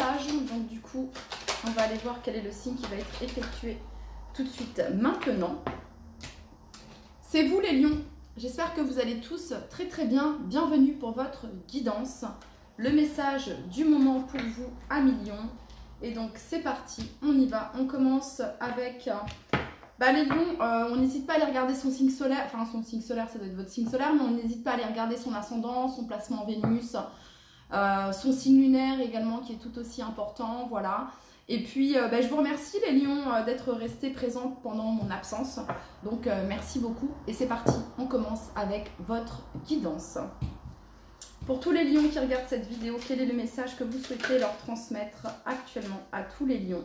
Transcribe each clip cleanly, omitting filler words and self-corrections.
message. Donc du coup, on va aller voir quel est le signe qui va être effectué tout de suite maintenant. C'est vous les lions. J'espère que vous allez tous très très bien. Bienvenue pour votre guidance. Le message du moment pour vous à millions. Et donc c'est parti, on y va. On commence avec les lions. On n'hésite pas à aller regarder son signe solaire. Enfin son signe solaire, ça doit être votre signe solaire. Mais on n'hésite pas à aller regarder son ascendant, son placement en Vénus. Son signe lunaire également qui est tout aussi important. Voilà. Et puis, je vous remercie les lions d'être restés présents pendant mon absence. Donc, merci beaucoup. Et c'est parti, on commence avec votre guidance. Pour tous les lions qui regardent cette vidéo, quel est le message que vous souhaitez leur transmettre actuellement à tous les lions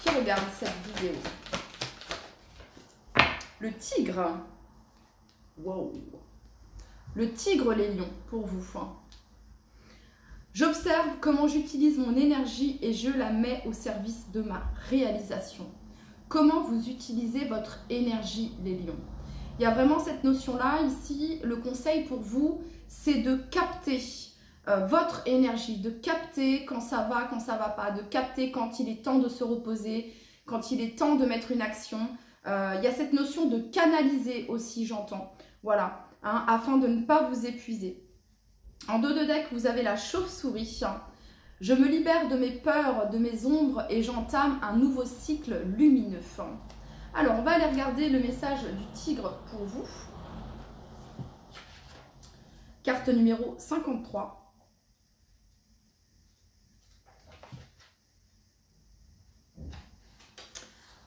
qui regardent cette vidéo? Le tigre. Wow. Le tigre, les lions, pour vous. J'observe comment j'utilise mon énergie et je la mets au service de ma réalisation. Comment vous utilisez votre énergie, les lions? Il y a vraiment cette notion-là. Ici, le conseil pour vous, c'est de capter votre énergie, de capter quand ça va pas, de capter quand il est temps de se reposer, quand il est temps de mettre une action. Il y a cette notion de canaliser aussi, j'entends. Voilà, afin de ne pas vous épuiser. En dos de deck, vous avez la chauve-souris. Je me libère de mes peurs, de mes ombres et j'entame un nouveau cycle lumineux. Alors, on va aller regarder le message du tigre pour vous. Carte numéro 53.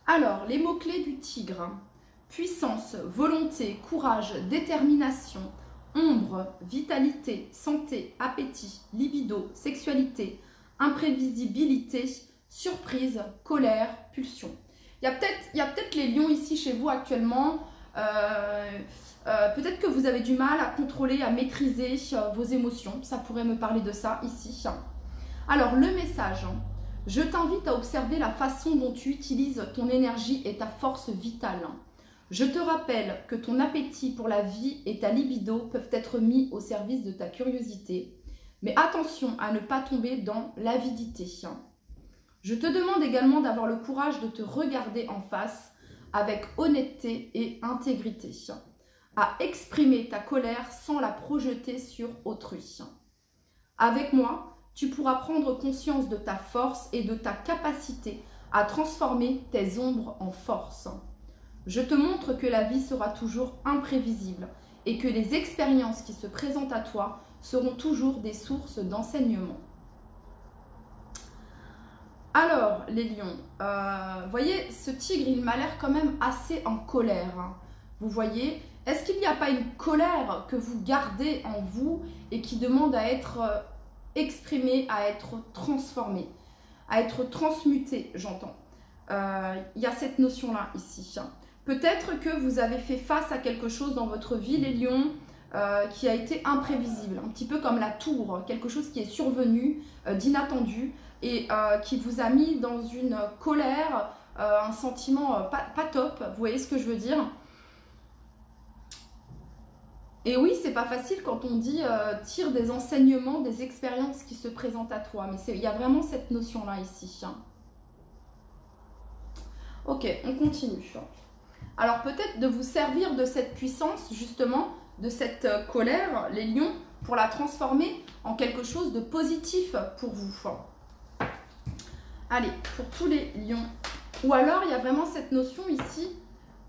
Alors, les mots-clés du tigre. Puissance, volonté, courage, détermination, ombre, vitalité, santé, appétit, libido, sexualité, imprévisibilité, surprise, colère, pulsion. Il y a peut-être les lions ici chez vous actuellement. Peut-être que vous avez du mal à contrôler, à maîtriser vos émotions. Ça pourrait me parler de ça ici. Alors, le message. Je t'invite à observer la façon dont tu utilises ton énergie et ta force vitale. Je te rappelle que ton appétit pour la vie et ta libido peuvent être mis au service de ta curiosité. Mais attention à ne pas tomber dans l'avidité. Je te demande également d'avoir le courage de te regarder en face avec honnêteté et intégrité. À exprimer ta colère sans la projeter sur autrui. Avec moi, tu pourras prendre conscience de ta force et de ta capacité à transformer tes ombres en force. Je te montre que la vie sera toujours imprévisible et que les expériences qui se présentent à toi seront toujours des sources d'enseignement. Alors, les lions, voyez, ce tigre, il m'a l'air quand même assez en colère. Vous voyez, est-ce qu'il n'y a pas une colère que vous gardez en vous et qui demande à être exprimée, à être transformée, à être transmutée, j'entends. Il y a cette notion-là ici. Peut-être que vous avez fait face à quelque chose dans votre vie, les lions, qui a été imprévisible, un petit peu comme la tour, quelque chose qui est survenu d'inattendu et qui vous a mis dans une colère, un sentiment pas top, vous voyez ce que je veux dire? Et oui, c'est pas facile quand on dit tire des enseignements, des expériences qui se présentent à toi, mais il y a vraiment cette notion-là ici. Ok, on continue. Alors peut-être de vous servir de cette puissance, justement, de cette colère, les lions, pour la transformer en quelque chose de positif pour vous. Allez, pour tous les lions. Ou alors, il y a vraiment cette notion ici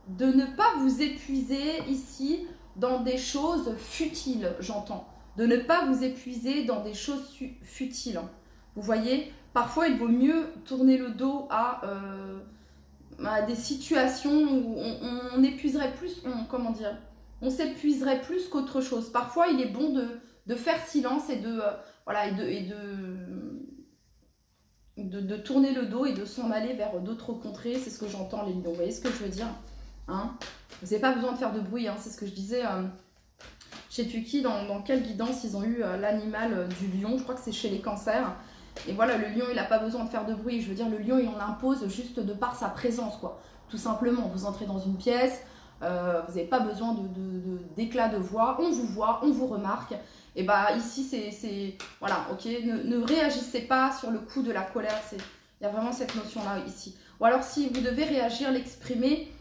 de ne pas vous épuiser ici dans des choses futiles, j'entends. De ne pas vous épuiser dans des choses futiles. Vous voyez, parfois, il vaut mieux tourner le dos à des situations où on épuiserait plus, comment dire, on s'épuiserait plus qu'autre chose. Parfois, il est bon de faire silence et de tourner le dos et de s'en aller vers d'autres contrées. C'est ce que j'entends, les lions. Vous voyez ce que je veux dire, hein? Vous n'avez pas besoin de faire de bruit, hein. C'est ce que je disais. Je ne sais plus qui, dans quelle guidance ils ont eu l'animal du lion. Je crois que c'est chez les cancers. Et voilà, le lion, il n'a pas besoin de faire de bruit. Je veux dire, le lion, il en impose juste de par sa présence, quoi. Tout simplement, vous entrez dans une pièce, vous n'avez pas besoin d'éclat de voix, on vous voit, on vous remarque. Et bah ici, c'est voilà, ok, ne réagissez pas sur le coup de la colère, il y a vraiment cette notion-là ici. Ou alors si vous devez réagir, l'exprimer,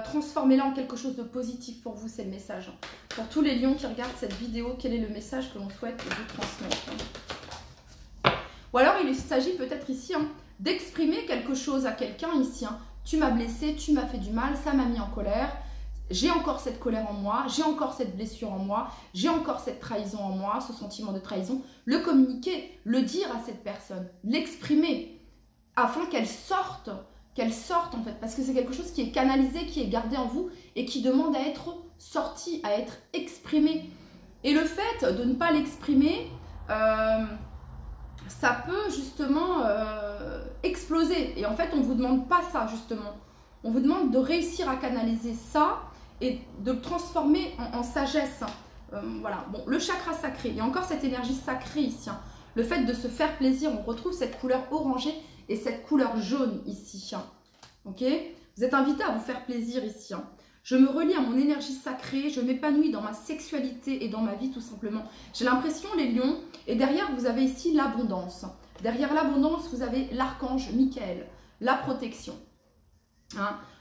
transformez-la en quelque chose de positif pour vous, c'est le message. Pour tous les lions qui regardent cette vidéo, quel est le message que l'on souhaite vous transmettre? Ou alors il s'agit peut-être ici d'exprimer quelque chose à quelqu'un ici. Tu m'as blessé, tu m'as fait du mal, ça m'a mis en colère. J'ai encore cette colère en moi, j'ai encore cette blessure en moi, j'ai encore cette trahison en moi, ce sentiment de trahison. Le communiquer, le dire à cette personne, l'exprimer afin qu'elle sorte en fait, parce que c'est quelque chose qui est canalisé, qui est gardé en vous et qui demande à être sorti, à être exprimé. Et le fait de ne pas l'exprimer, ça peut justement exploser. Et en fait, on ne vous demande pas ça justement. On vous demande de réussir à canaliser ça et de le transformer en sagesse. Voilà, bon, le chakra sacré, il y a encore cette énergie sacrée ici. Le fait de se faire plaisir, on retrouve cette couleur orangée et cette couleur jaune ici. Ok, vous êtes invité à vous faire plaisir ici. Je me relie à mon énergie sacrée, je m'épanouis dans ma sexualité et dans ma vie tout simplement. J'ai l'impression, les lions, et derrière vous avez ici l'abondance. Derrière l'abondance, vous avez l'archange Michael, la protection.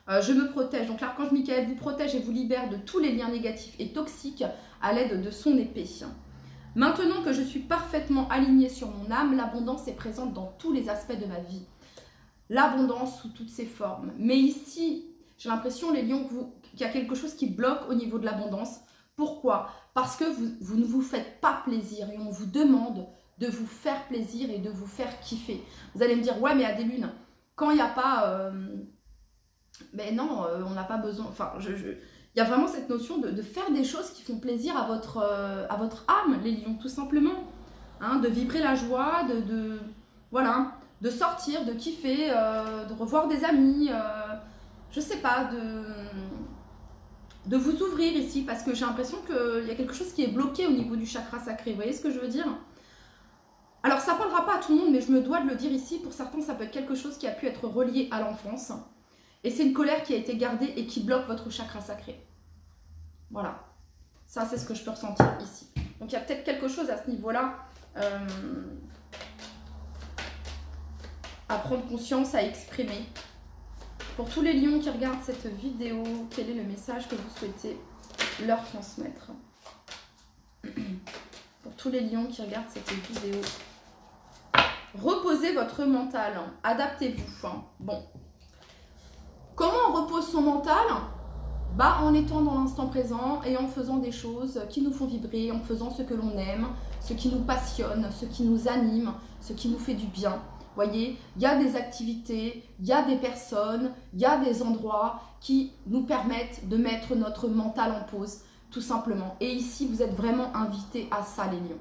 Je me protège, donc l'archange Michael vous protège et vous libère de tous les liens négatifs et toxiques à l'aide de son épée. Maintenant que je suis parfaitement alignée sur mon âme, l'abondance est présente dans tous les aspects de ma vie. L'abondance sous toutes ses formes. Mais ici, j'ai l'impression, les lions, qu'il y a quelque chose qui bloque au niveau de l'abondance. Pourquoi? Parce que vous ne vous faites pas plaisir et on vous demande de vous faire plaisir et de vous faire kiffer. Vous allez me dire, ouais, mais Adéline, quand il n'y a pas... mais non, on n'a pas besoin... Enfin, il y a vraiment cette notion de faire des choses qui font plaisir à votre âme, les lions, tout simplement. De vibrer la joie, voilà, de sortir, de kiffer, de revoir des amis, je sais pas, de vous ouvrir ici, parce que j'ai l'impression qu'il y a quelque chose qui est bloqué au niveau du chakra sacré. Vous voyez ce que je veux dire? Alors, ça ne parlera pas à tout le monde, mais je me dois de le dire ici. Pour certains, ça peut être quelque chose qui a pu être relié à l'enfance. Et c'est une colère qui a été gardée et qui bloque votre chakra sacré. Voilà. Ça, c'est ce que je peux ressentir ici. Donc, il y a peut-être quelque chose à ce niveau-là à prendre conscience, à exprimer. Pour tous les lions qui regardent cette vidéo, quel est le message que vous souhaitez leur transmettre? Pour tous les lions qui regardent cette vidéo, reposez votre mental, adaptez-vous. Bon. Comment on repose son mental? En étant dans l'instant présent et en faisant des choses qui nous font vibrer, en faisant ce que l'on aime, ce qui nous passionne, ce qui nous anime, ce qui nous fait du bien. Vous voyez, il y a des activités, il y a des personnes, il y a des endroits qui nous permettent de mettre notre mental en pause, tout simplement. Et ici, vous êtes vraiment invités à ça, les lions.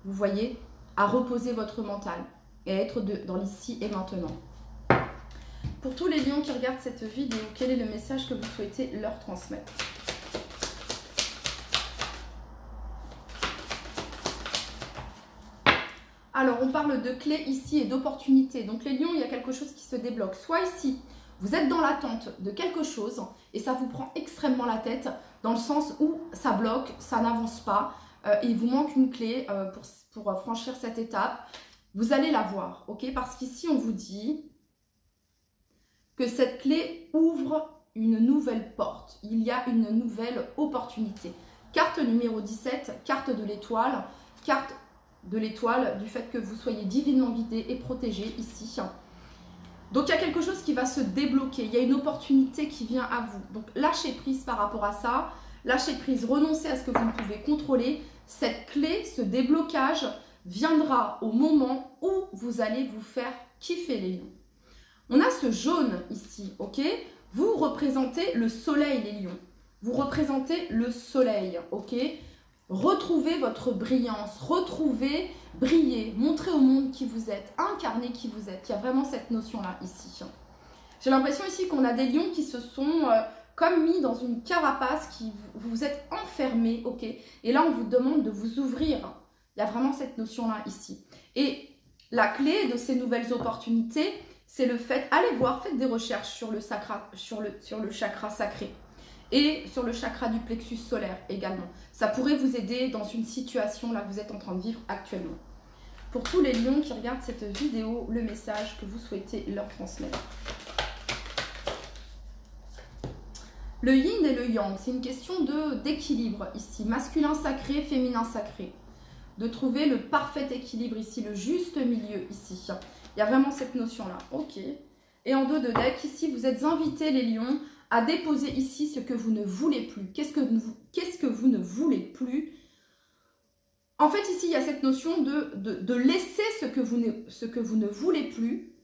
Vous voyez, à reposer votre mental et à être dans l'ici et maintenant. Pour tous les lions qui regardent cette vidéo, quel est le message que vous souhaitez leur transmettre? Alors, on parle de clés ici et d'opportunités. Donc, les lions, il y a quelque chose qui se débloque. Soit ici, vous êtes dans l'attente de quelque chose et ça vous prend extrêmement la tête dans le sens où ça bloque, ça n'avance pas et il vous manque une clé pour franchir cette étape. Vous allez la voir, ok? Parce qu'ici, on vous dit que cette clé ouvre une nouvelle porte. Il y a une nouvelle opportunité. Carte numéro 17, carte de l'étoile, carte de l'étoile du fait que vous soyez divinement guidé et protégé ici. Donc, il y a quelque chose qui va se débloquer. Il y a une opportunité qui vient à vous. Donc, lâchez prise par rapport à ça. Lâchez prise, renoncez à ce que vous ne pouvez contrôler. Cette clé, ce déblocage viendra au moment où vous allez vous faire kiffer, les lions. On a ce jaune ici, ok? Vous représentez le soleil, les lions. Vous représentez le soleil, ok? Retrouvez votre brillance, retrouvez, brillez, montrez au monde qui vous êtes, incarnez qui vous êtes. Il y a vraiment cette notion-là ici. J'ai l'impression ici qu'on a des lions qui se sont comme mis dans une carapace, qui vous êtes enfermés, ok? Et là, on vous demande de vous ouvrir. Il y a vraiment cette notion-là ici. Et la clé de ces nouvelles opportunités, c'est le fait, allez voir, faites des recherches sur le chakra sacré. et sur le chakra du plexus solaire également. Ça pourrait vous aider dans une situation là que vous êtes en train de vivre actuellement. Pour tous les lions qui regardent cette vidéo, le message que vous souhaitez leur transmettre. Le yin et le yang, c'est une question d'équilibre ici. Masculin sacré, féminin sacré. De trouver le parfait équilibre ici, le juste milieu ici. Il y a vraiment cette notion-là. Ok. Et en dos de deck, ici, vous êtes invités, les lions, à déposer ici ce que vous ne voulez plus. Qu'est-ce que vous ne voulez plus? En fait, ici, il y a cette notion de laisser ce que vous ne voulez plus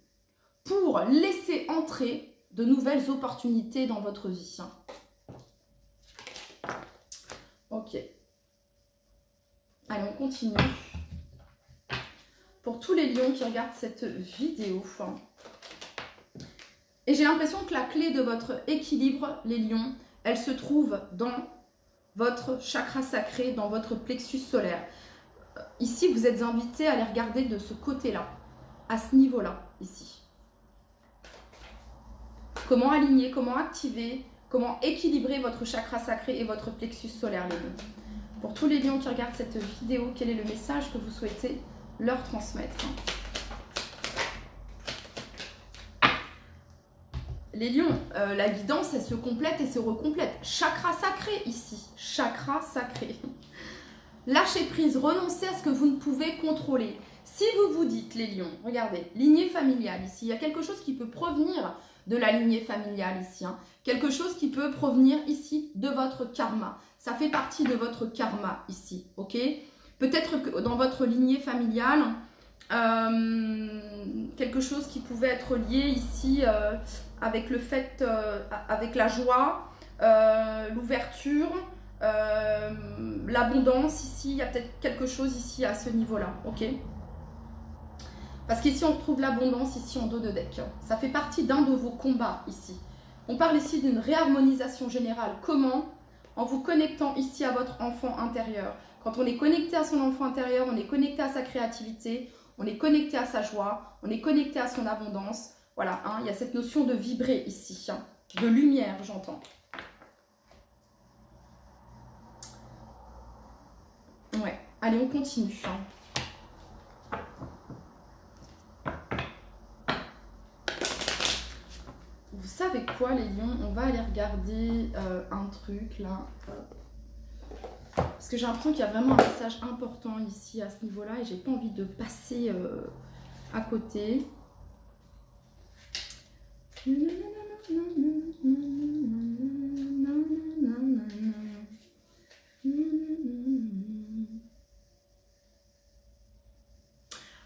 pour laisser entrer de nouvelles opportunités dans votre vie. Ok. Allez, on continue. Pour tous les lions qui regardent cette vidéo. Et j'ai l'impression que la clé de votre équilibre, les lions, elle se trouve dans votre chakra sacré, dans votre plexus solaire. Ici, vous êtes invités à les regarder de ce côté-là, à ce niveau-là, ici. Comment aligner, comment activer, comment équilibrer votre chakra sacré et votre plexus solaire, les lions. Pour tous les lions qui regardent cette vidéo, quel est le message que vous souhaitez leur transmettre? Les lions, la guidance, elle se complète et se recomplète. Chakra sacré ici, chakra sacré. Lâchez prise, renoncez à ce que vous ne pouvez contrôler. Si vous vous dites, les lions, regardez, lignée familiale ici, il y a quelque chose qui peut provenir de la lignée familiale ici. Quelque chose qui peut provenir ici de votre karma. Ça fait partie de votre karma ici, ok? Peut-être que dans votre lignée familiale, quelque chose qui pouvait être lié ici avec le fait, avec la joie, l'ouverture, l'abondance ici. Il y a peut-être quelque chose ici à ce niveau-là, ok? Parce qu'ici, on retrouve l'abondance ici en dos de deck. Ça fait partie d'un de vos combats ici. On parle ici d'une réharmonisation générale. Comment? En vous connectant ici à votre enfant intérieur. Quand on est connecté à son enfant intérieur, on est connecté à sa créativité, on est connecté à sa joie, on est connecté à son abondance. Voilà, il y a cette notion de vibrer ici, de lumière, j'entends. Ouais, allez, on continue. Vous savez quoi, les lions? On va aller regarder un truc là. Parce que j'ai l'impression qu'il y a vraiment un message important ici à ce niveau-là et j'ai pas envie de passer à côté.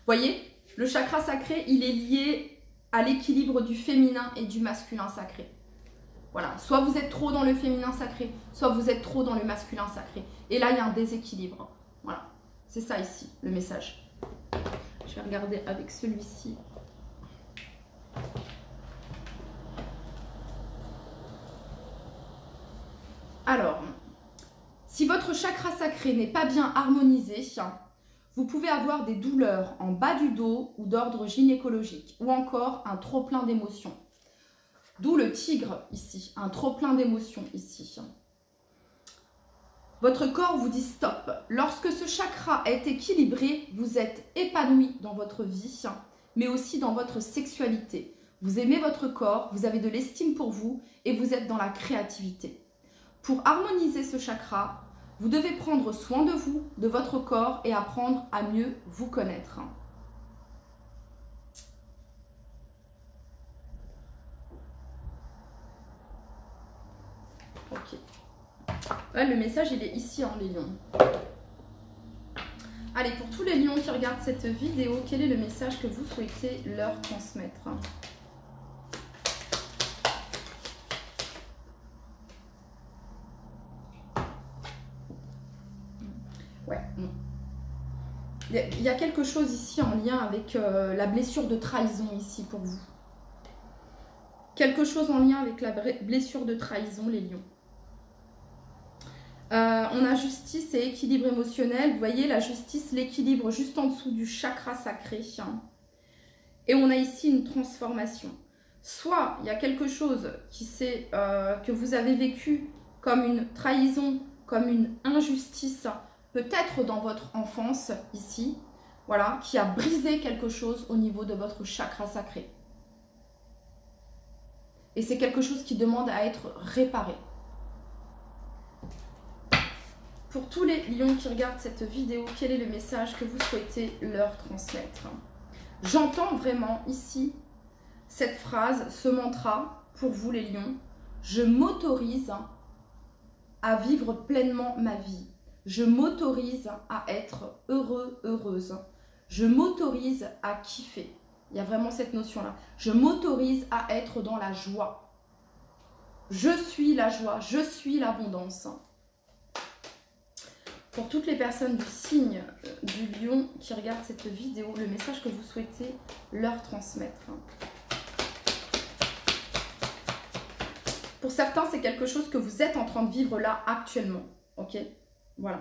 Voyez, le chakra sacré, il est lié à l'équilibre du féminin et du masculin sacré. Voilà, soit vous êtes trop dans le féminin sacré, soit vous êtes trop dans le masculin sacré. Et là, il y a un déséquilibre. Voilà, c'est ça ici, le message. Je vais regarder avec celui-ci. Alors, si votre chakra sacré n'est pas bien harmonisé, vous pouvez avoir des douleurs en bas du dos ou d'ordre gynécologique, ou encore un trop-plein d'émotions. D'où le tigre ici, un trop-plein d'émotions ici. Votre corps vous dit stop. Lorsque ce chakra est équilibré, vous êtes épanoui dans votre vie, mais aussi dans votre sexualité. Vous aimez votre corps, vous avez de l'estime pour vous et vous êtes dans la créativité. Pour harmoniser ce chakra, vous devez prendre soin de vous, de votre corps et apprendre à mieux vous connaître. Ok. Ouais, le message, il est ici, les lions. Allez, pour tous les lions qui regardent cette vidéo, quel est le message que vous souhaitez leur transmettre? Ouais. Il y a quelque chose ici en lien avec la blessure de trahison ici pour vous. Quelque chose en lien avec la blessure de trahison, les lions. On a justice et équilibre émotionnel. Vous voyez, la justice, l'équilibre juste en dessous du chakra sacré. Et on a ici une transformation. Soit il y a quelque chose qui que vous avez vécu comme une trahison, comme une injustice, peut-être dans votre enfance ici, voilà, qui a brisé quelque chose au niveau de votre chakra sacré. Et c'est quelque chose qui demande à être réparé. Pour tous les lions qui regardent cette vidéo, quel est le message que vous souhaitez leur transmettre? J'entends vraiment ici cette phrase, ce mantra pour vous les lions. Je m'autorise à vivre pleinement ma vie. Je m'autorise à être heureux, heureuse. Je m'autorise à kiffer. Il y a vraiment cette notion-là. Je m'autorise à être dans la joie. Je suis la joie, je suis l'abondance. Pour toutes les personnes du signe du lion qui regardent cette vidéo, le message que vous souhaitez leur transmettre. Pour certains, c'est quelque chose que vous êtes en train de vivre là actuellement. Ok? Voilà.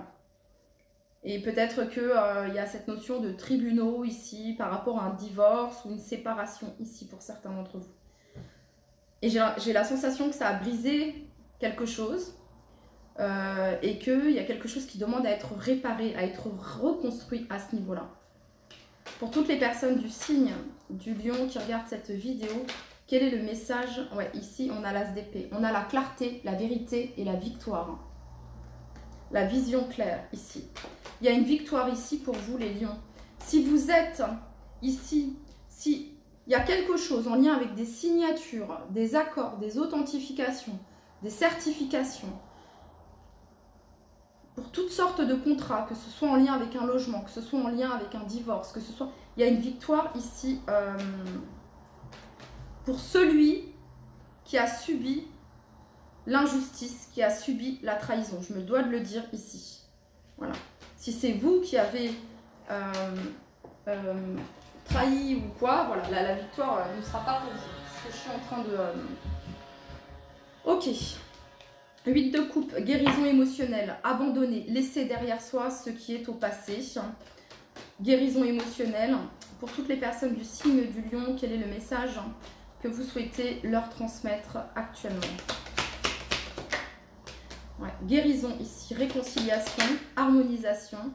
Et peut-être qu'il y a cette notion de tribunaux ici par rapport à un divorce ou une séparation ici pour certains d'entre vous. Et j'ai la sensation que ça a brisé quelque chose et qu'il y a quelque chose qui demande à être réparé, à être reconstruit à ce niveau-là. Pour toutes les personnes du signe du lion qui regardent cette vidéo, quel est le message? Ouais, ici, on a l'as d'épée. On a la clarté, la vérité et la victoire. La vision claire ici. Il y a une victoire ici pour vous les lions. Si vous êtes ici, si il y a quelque chose en lien avec des signatures, des accords, des authentifications, des certifications, pour toutes sortes de contrats, que ce soit en lien avec un logement, que ce soit en lien avec un divorce, que ce soit... Il y a une victoire ici pour celui qui a subi l'injustice, qui a subi la trahison. Je me dois de le dire ici. Voilà. Si c'est vous qui avez trahi ou quoi, voilà, la victoire ne sera pas pour vous. Ce que je suis en train de... Ok. 8 de coupe, guérison émotionnelle, abandonner, laisser derrière soi ce qui est au passé. Guérison émotionnelle. Pour toutes les personnes du signe du lion, quel est le message que vous souhaitez leur transmettre actuellement? Ouais, guérison ici, réconciliation, harmonisation.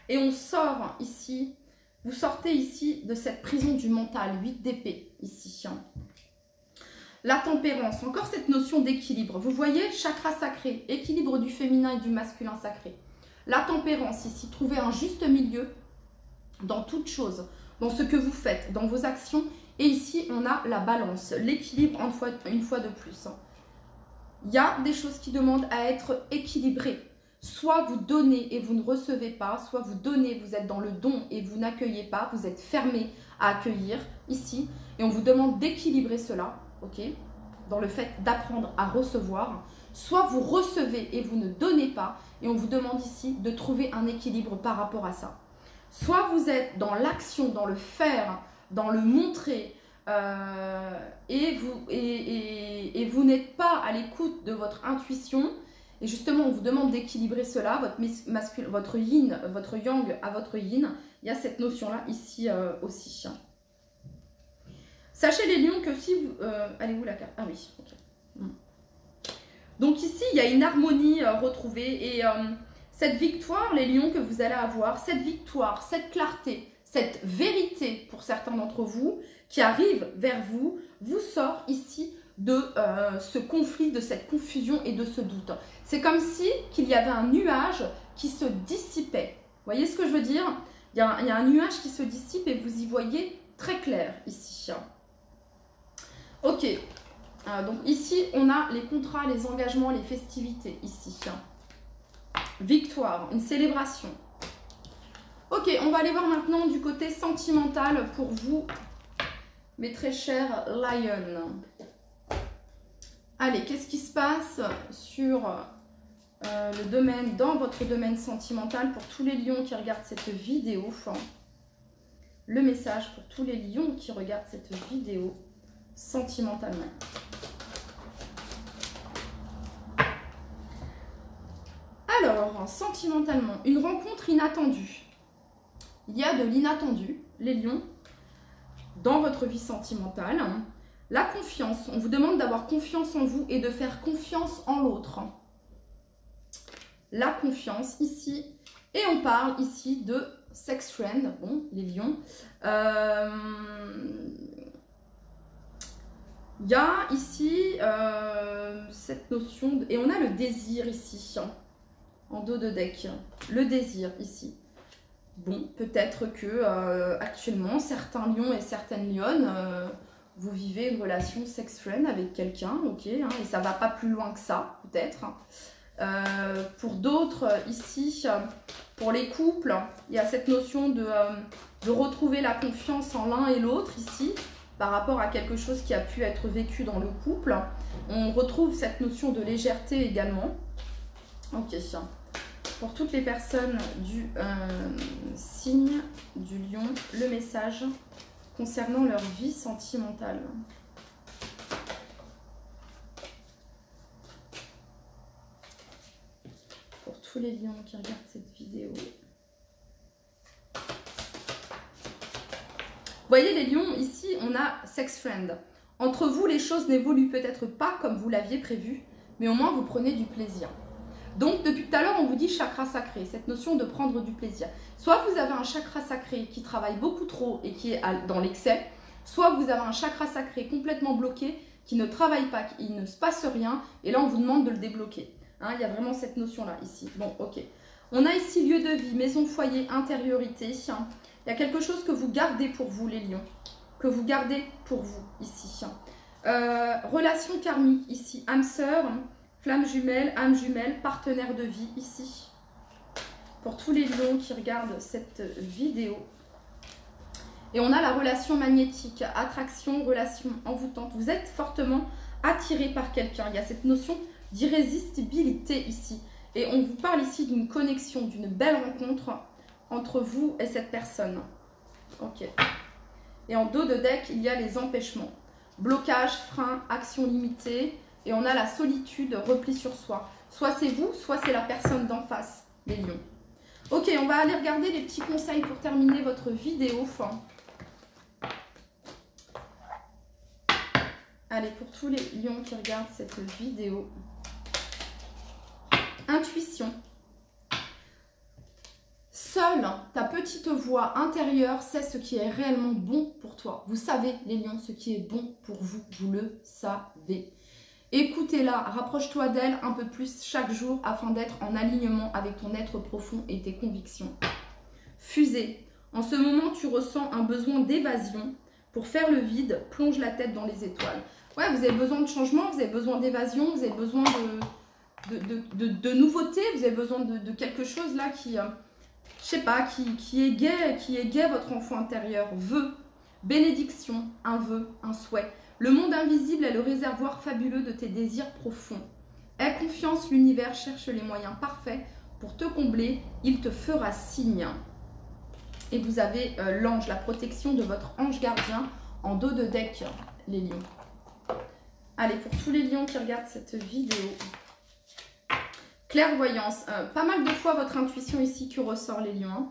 Et on sort ici, vous sortez ici de cette prison du mental, 8 d'épée ici. La tempérance, encore cette notion d'équilibre. Vous voyez, chakra sacré, équilibre du féminin et du masculin sacré. La tempérance ici, trouver un juste milieu dans toute chose, dans ce que vous faites, dans vos actions. Et ici, on a la balance, l'équilibre une fois de plus. Il y a des choses qui demandent à être équilibrées. Soit vous donnez et vous ne recevez pas, soit vous donnez, vous êtes dans le don et vous n'accueillez pas, vous êtes fermé à accueillir ici. Et on vous demande d'équilibrer cela, ok, dans le fait d'apprendre à recevoir. Soit vous recevez et vous ne donnez pas et on vous demande ici de trouver un équilibre par rapport à ça. Soit vous êtes dans l'action, dans le faire, dans le montrer, et vous n'êtes pas à l'écoute de votre intuition. Et justement, on vous demande d'équilibrer cela, votre yin, votre yang à votre yin. Il y a cette notion-là ici aussi. Sachez les lions que si vous... elle est où la carte? Ah oui, ok. Donc ici, il y a une harmonie retrouvée. Et cette victoire, les lions que vous allez avoir, cette victoire, cette clarté, cette vérité pour certains d'entre vous qui arrive vers vous, vous sort ici de ce conflit, de cette confusion et de ce doute. C'est comme si qu'il y avait un nuage qui se dissipait. Vous voyez ce que je veux dire? Il y a un nuage qui se dissipe et vous y voyez très clair ici. Ok, donc ici on a les contrats, les engagements, les festivités ici. Victoire, une célébration. Ok, on va aller voir maintenant du côté sentimental pour vous, mes très chers lions. Allez, qu'est-ce qui se passe sur le domaine, dans votre domaine sentimental pour tous les lions qui regardent cette vidéo? Le message pour tous les lions qui regardent cette vidéo sentimentalement. Alors, sentimentalement, une rencontre inattendue. Il y a de l'inattendu, les lions, dans votre vie sentimentale. La confiance, on vous demande d'avoir confiance en vous et de faire confiance en l'autre. la confiance ici. Et on parle ici de sex friend, bon, les lions. Il y a ici cette notion, et on a le désir ici, en dos de deck. Le désir ici. Bon, peut-être que actuellement, certains lions et certaines lionnes, vous vivez une relation sex-friend avec quelqu'un, ok, hein, et ça va pas plus loin que ça, peut-être. Pour d'autres, ici, pour les couples, il y a cette notion de retrouver la confiance en l'un et l'autre, ici, par rapport à quelque chose qui a pu être vécu dans le couple. On retrouve cette notion de légèreté également. Ok. Pour toutes les personnes du signe du lion, le message concernant leur vie sentimentale. Pour tous les lions qui regardent cette vidéo. Vous voyez les lions, ici on a sex friend. Entre vous, les choses n'évoluent peut-être pas comme vous l'aviez prévu, mais au moins vous prenez du plaisir. Donc, depuis tout à l'heure, on vous dit chakra sacré, cette notion de prendre du plaisir. Soit vous avez un chakra sacré qui travaille beaucoup trop et qui est dans l'excès, soit vous avez un chakra sacré complètement bloqué qui ne travaille pas, il ne se passe rien, et là, on vous demande de le débloquer. Hein, il y a vraiment cette notion-là, ici. Bon, ok. On a ici lieu de vie, maison, foyer, intériorité. Il y a quelque chose que vous gardez pour vous, les lions. Que vous gardez pour vous, ici. Relation karmique, ici. Âme sœur. Flamme jumelle, âme jumelle, partenaire de vie ici. Pour tous les lions qui regardent cette vidéo. Et on a la relation magnétique, attraction, relation envoûtante. Vous êtes fortement attiré par quelqu'un. Il y a cette notion d'irrésistibilité ici. Et on vous parle ici d'une connexion, d'une belle rencontre entre vous et cette personne. Ok. Et en dos de deck, il y a les empêchements. Blocage, frein, action limitée. Et on a la solitude, repli sur soi. Soit c'est vous, soit c'est la personne d'en face, les lions. Ok, on va aller regarder les petits conseils pour terminer votre vidéo. Allez, pour tous les lions qui regardent cette vidéo. Intuition. Seule ta petite voix intérieure sait ce qui est réellement bon pour toi. Vous savez, les lions, ce qui est bon pour vous. Vous le savez. Écoutez-la, rapproche-toi d'elle un peu plus chaque jour afin d'être en alignement avec ton être profond et tes convictions. Fusée. En ce moment, tu ressens un besoin d'évasion. Pour faire le vide, plonge la tête dans les étoiles. Ouais, vous avez besoin de changement, vous avez besoin d'évasion, vous avez besoin de nouveauté, vous avez besoin de quelque chose là qui, je sais pas, qui est gai votre enfant intérieur. Vœu, bénédiction, un vœu, un souhait. Le monde invisible est le réservoir fabuleux de tes désirs profonds. Aie confiance, l'univers cherche les moyens parfaits pour te combler, il te fera signe. Et vous avez l'ange, la protection de votre ange gardien en dos de deck, les lions. Allez, pour tous les lions qui regardent cette vidéo. Clairvoyance, pas mal de fois votre intuition ici qui ressort, les lions.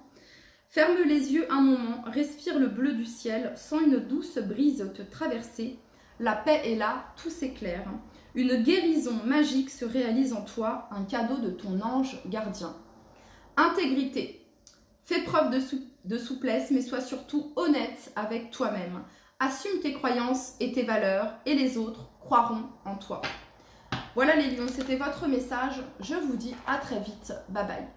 Ferme les yeux un moment, respire le bleu du ciel, sens une douce brise te traverser. La paix est là, tout s'éclaire. Une guérison magique se réalise en toi, un cadeau de ton ange gardien. Intégrité. Fais preuve de souplesse, mais sois surtout honnête avec toi-même. Assume tes croyances et tes valeurs, et les autres croiront en toi. Voilà les lions, c'était votre message. Je vous dis à très vite. Bye bye.